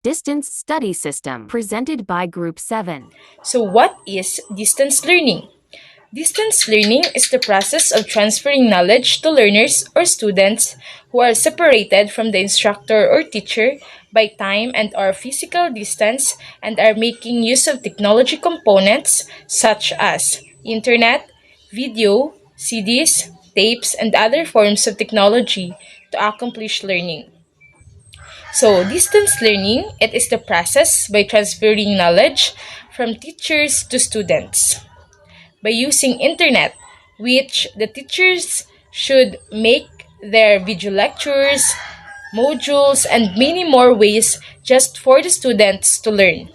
Distance Study System, presented by Group 7. So, what is distance learning? Distance learning is the process of transferring knowledge to learners or students who are separated from the instructor or teacher by time and or physical distance and are making use of technology components such as internet, video, CDs, tapes, and other forms of technology to accomplish learning. So, distance learning, it is the process by transferring knowledge from teachers to students by using internet, which the teachers should make their video lectures, modules, and many more ways just for the students to learn.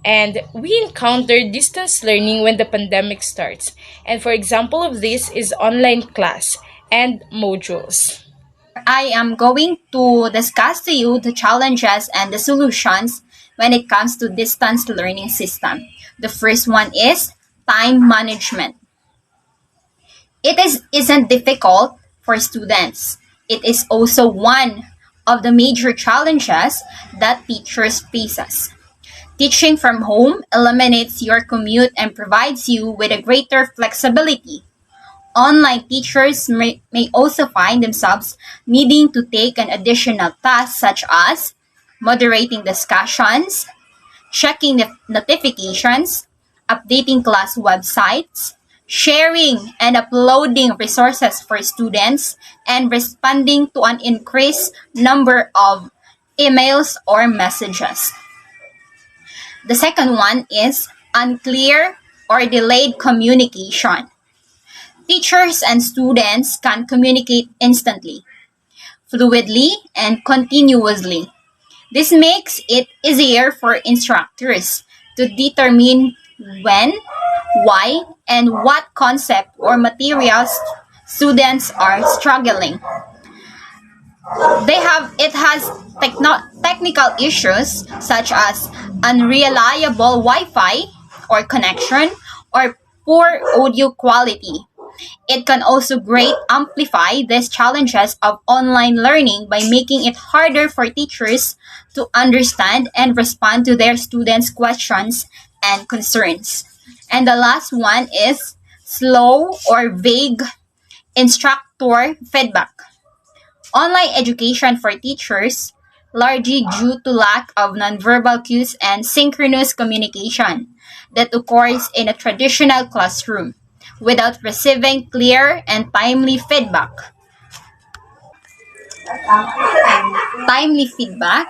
And we encountered distance learning when the pandemic starts. And for example of this is online class and modules. I am going to discuss to you the challenges and the solutions when it comes to distance learning system. The first one is time management. Isn't difficult for students. It is also one of the major challenges that teachers faces. Teaching from home eliminates your commute and provides you with a greater flexibility. Online teachers may also find themselves needing to take an additional task such as moderating discussions, checking the notifications, updating class websites, sharing and uploading resources for students, and responding to an increased number of emails or messages. The second one is unclear or delayed communication. Teachers and students can communicate instantly, fluidly, and continuously. This makes it easier for instructors to determine when, why, and what concept or materials students are struggling. It has technical issues such as unreliable Wi-Fi or connection or poor audio quality. It can also greatly amplify these challenges of online learning by making it harder for teachers to understand and respond to their students' questions and concerns. And the last one is slow or vague instructor feedback. Online education for teachers, largely due to lack of nonverbal cues and synchronous communication that occurs in a traditional classroom without receiving clear and timely feedback. Timely feedback.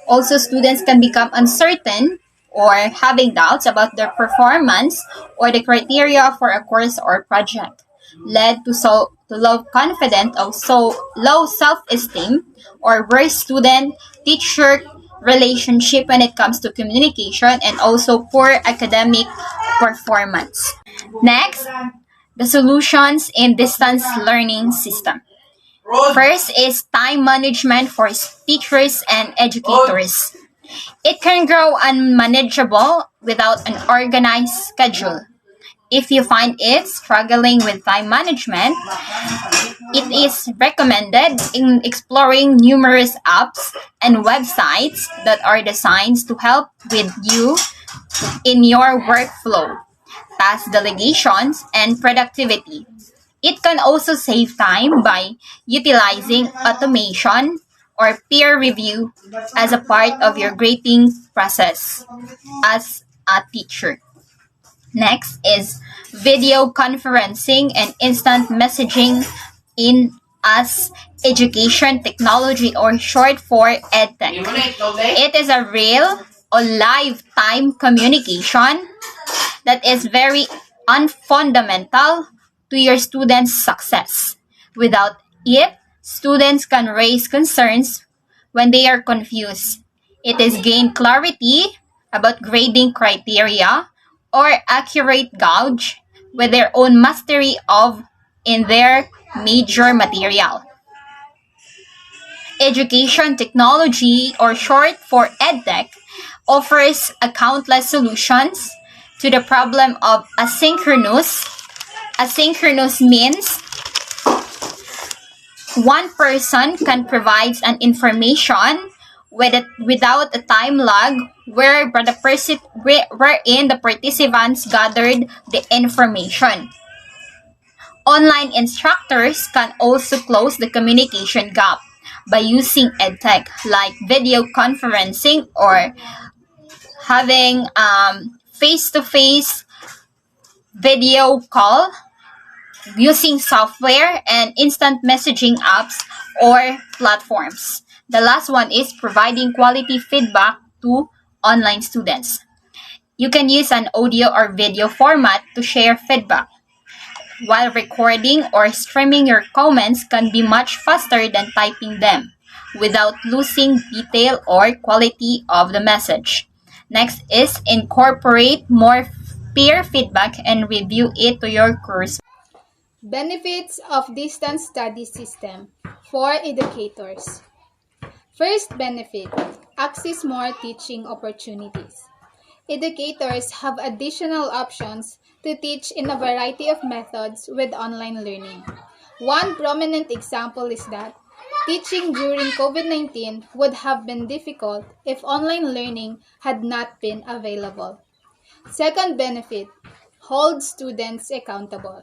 Also, students can become uncertain or having doubts about their performance or the criteria for a course or project, led to low confidence of low self-esteem or worse student-teacher relationship when it comes to communication and also poor academic performance. Next, the solutions in distance learning system. First is time management for teachers and educators. It can grow unmanageable without an organized schedule. If you find it struggling with time management, it is recommended in exploring numerous apps and websites that are designed to help with you in your workflow, task delegations, and productivity. It can also save time by utilizing automation or peer review as a part of your grading process as a teacher. Next is video conferencing and instant messaging in as education technology or short for EdTech. It is a real or live time communication that is very unfundamental to your students' success. Without it, students can raise concerns when they are confused. It is gain clarity about grading criteria or accurate gauge with their own mastery of in their major material. Education technology, or short for EdTech, offers a countless solutions to the problem of asynchronous. Asynchronous means one person can provide an information without a time lag wherein the participants gathered the information. Online instructors can also close the communication gap by using edtech like video conferencing or having face-to-face video call using software and instant messaging apps or platforms. The last one is providing quality feedback to online students. You can use an audio or video format to share feedback, while recording or streaming your comments can be much faster than typing them without losing detail or quality of the message. Next is incorporate more peer feedback and review it to your course. Benefits of distance study system for educators. First benefit, access more teaching opportunities. Educators have additional options to teach in a variety of methods with online learning. One prominent example is that teaching during COVID-19 would have been difficult if online learning had not been available. Second benefit, hold students accountable.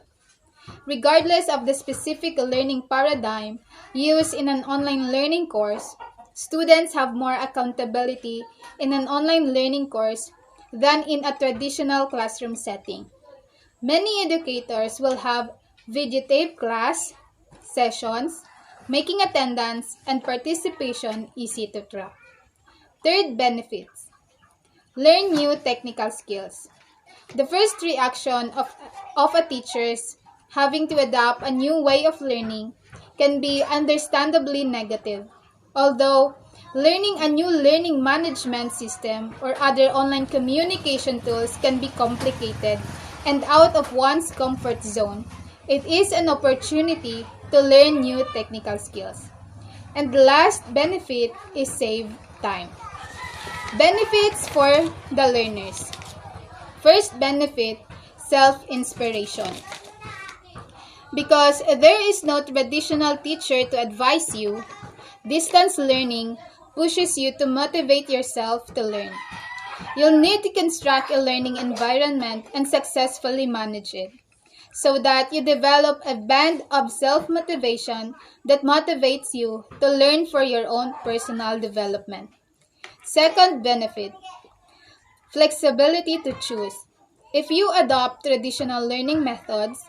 Regardless of the specific learning paradigm used in an online learning course, students have more accountability in an online learning course than in a traditional classroom setting. Many educators will have videotaped class sessions, making attendance and participation easy to track. Third benefits, learn new technical skills. The first reaction of a teacher's having to adopt a new way of learning can be understandably negative. Although, learning a new learning management system or other online communication tools can be complicated and out of one's comfort zone, it is an opportunity to learn new technical skills. And the last benefit is save time. Benefits for the learners. First benefit, self-inspiration. Because there is no traditional teacher to advise you, distance learning pushes you to motivate yourself to learn. You'll need to construct a learning environment and successfully manage it, so that you develop a band of self-motivation that motivates you to learn for your own personal development. Second benefit, flexibility to choose. If you adopt traditional learning methods,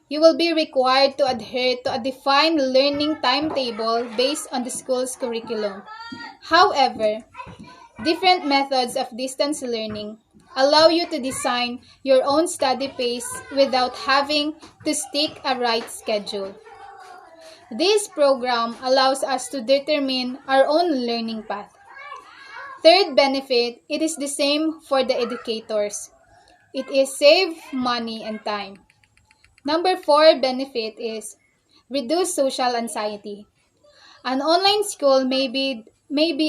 you will be required to adhere to a defined learning timetable based on the school's curriculum. However, different methods of distance learning allow you to design your own study pace without having to stick a right schedule. This program allows us to determine our own learning path. Third benefit, it is the same for the educators. It is save money and time. Number 4 benefit is reduce social anxiety. An online school may be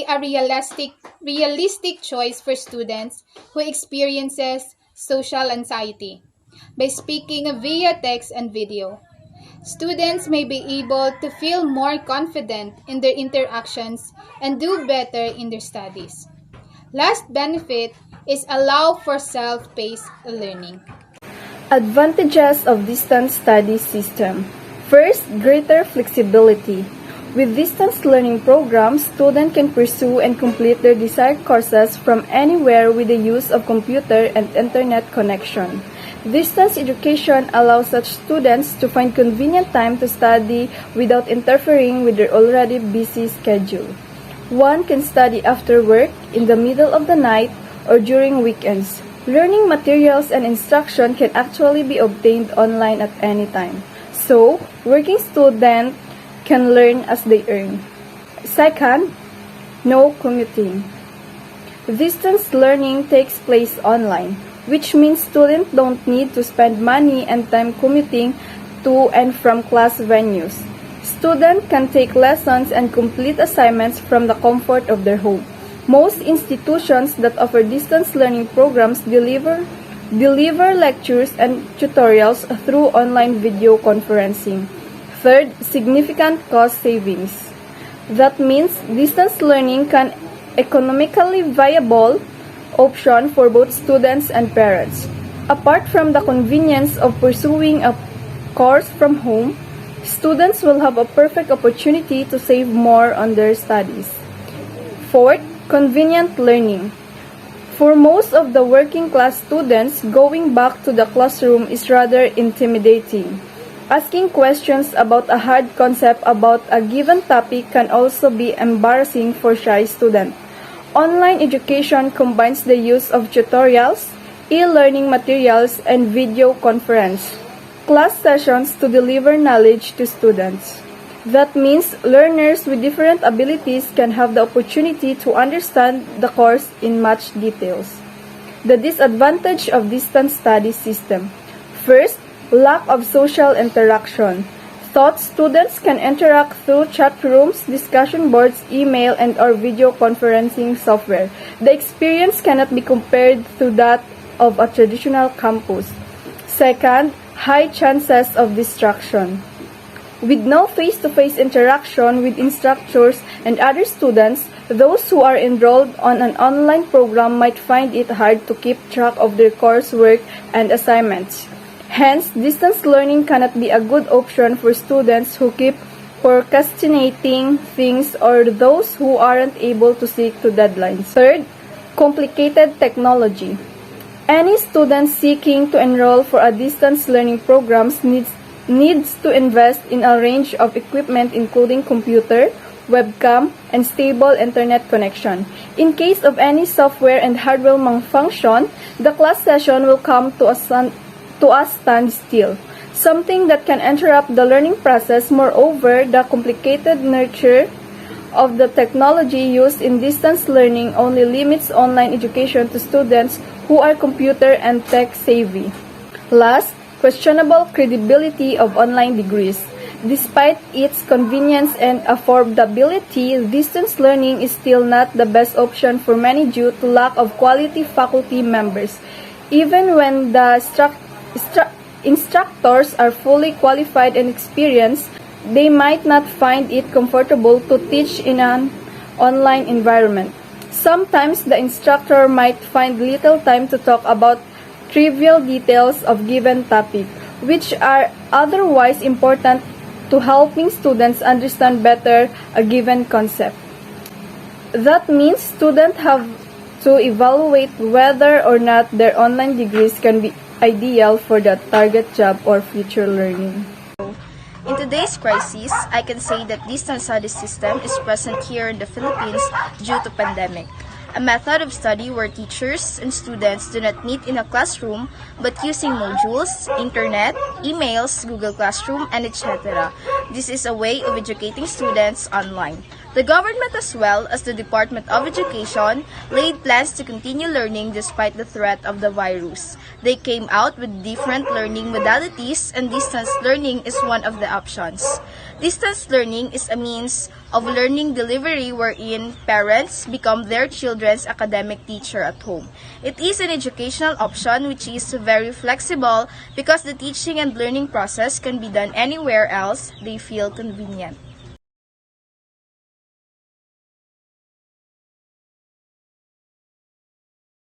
a realistic choice for students who experiences social anxiety by speaking via text and video. Students may be able to feel more confident in their interactions and do better in their studies. Last benefit is allow for self-paced learning. Advantages of distance study system. First, greater flexibility. With distance learning programs, students can pursue and complete their desired courses from anywhere with the use of computer and internet connection. Distance education allows such students to find convenient time to study without interfering with their already busy schedule. One can study after work, in the middle of the night, or during weekends. Learning materials and instruction can actually be obtained online at any time. So, working students can learn as they earn. Second, no commuting. Distance learning takes place online, which means students don't need to spend money and time commuting to and from class venues. Students can take lessons and complete assignments from the comfort of their home. Most institutions that offer distance learning programs deliver lectures and tutorials through online video conferencing. Third, significant cost savings. That means distance learning can economically viable option for both students and parents. Apart from the convenience of pursuing a course from home, students will have a perfect opportunity to save more on their studies. Fourth, convenient learning. For most of the working class students, going back to the classroom is rather intimidating. Asking questions about a hard concept about a given topic can also be embarrassing for shy students. Online education combines the use of tutorials, e-learning materials, and video conference class sessions to deliver knowledge to students. That means learners with different abilities can have the opportunity to understand the course in much details. The disadvantage of distance study system. First, lack of social interaction. Thought students can interact through chat rooms, discussion boards, email, and/or video conferencing software. The experience cannot be compared to that of a traditional campus. Second, high chances of distraction. With no face-to-face interaction with instructors and other students, those who are enrolled on an online program might find it hard to keep track of their coursework and assignments. Hence, distance learning cannot be a good option for students who keep procrastinating things or those who aren't able to stick to deadlines. Third, complicated technology. Any student seeking to enroll for a distance learning program needs to invest in a range of equipment including computer, webcam, and stable internet connection. In case of any software and hardware malfunction, the class session will come to a standstill, something that can interrupt the learning process. Moreover, the complicated nature of the technology used in distance learning only limits online education to students who are computer and tech savvy. Last, questionable credibility of online degrees. Despite its convenience and affordability, distance learning is still not the best option for many due to lack of quality faculty members. Even when the instructors are fully qualified and experienced, they might not find it comfortable to teach in an online environment. Sometimes the instructor might find little time to talk about trivial details of given topic, which are otherwise important to helping students understand better a given concept. That means students have to evaluate whether or not their online degrees can be ideal for the target job or future learning. In today's crisis, I can say that distance study system is present here in the Philippines due to pandemic. A method of study where teachers and students do not meet in a classroom but using modules, internet, emails, Google Classroom, and etc. This is a way of educating students online. The government as well as the Department of Education laid plans to continue learning despite the threat of the virus. They came out with different learning modalities and distance learning is one of the options. Distance learning is a means of learning delivery wherein parents become their children's academic teacher at home. It is an educational option which is very flexible because the teaching and learning process can be done anywhere else they feel convenient.